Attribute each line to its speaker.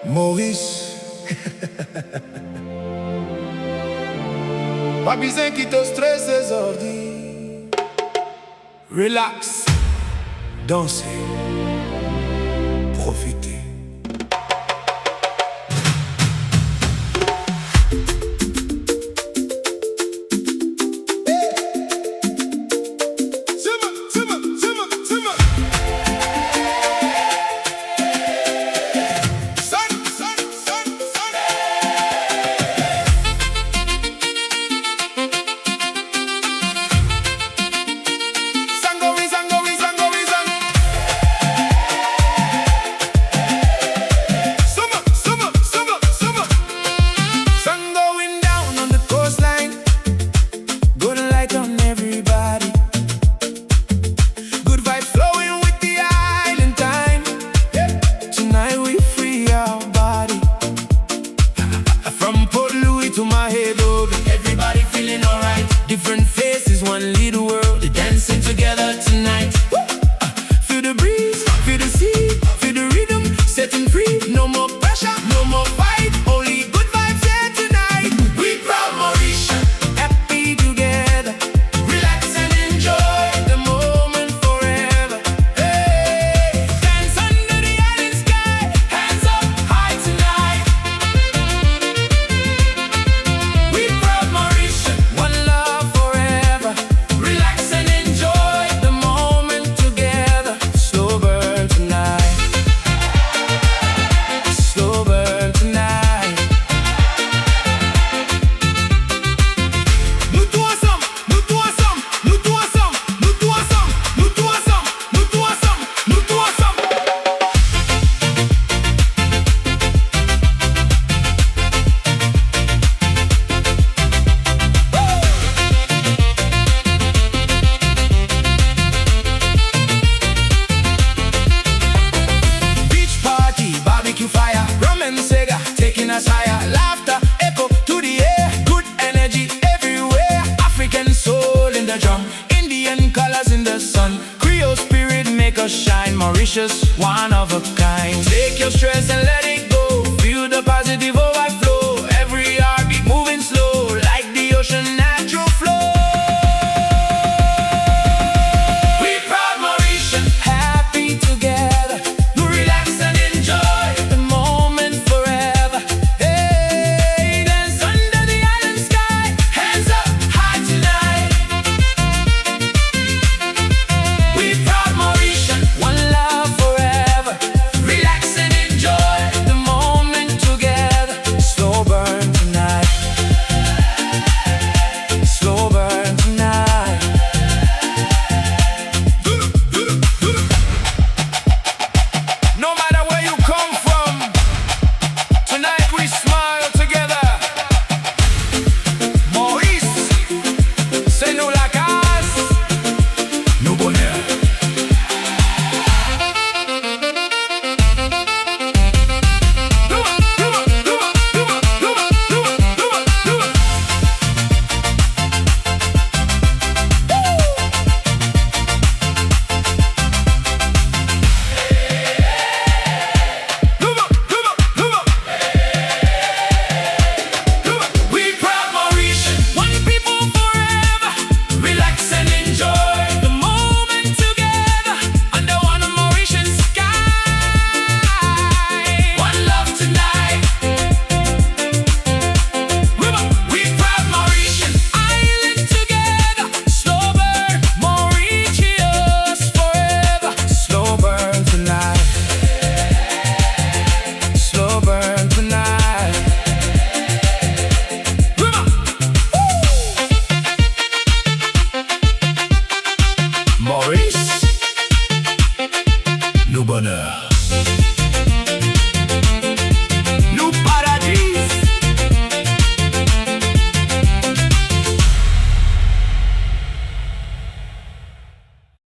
Speaker 1: Maurice. Pas besoin qui te stresse les ordi. Relax, danser, profiter. To Mahébourg, everybody feeling alright. Different faces, one little world. They're dancing together tonight. Feel the breeze, feel the sea, feel the rhythm, setting free. No more pressure, no more fight. Only good vibes here tonight. We proud Mauritian, happy together. Relax and enjoy the moment forever. Hey, dance under the island sky. Hands up high tonight. Fire, rum and Sega, taking us higher. Laughter, echo to the air. Good energy everywhere. African soul in the drum, Indian colors in the sun. Creole spirit make us shine. Mauritius, one of a kind. Take your stress and let it go. Feel the positive overflow. Every heartbeat moving slow, like the ocean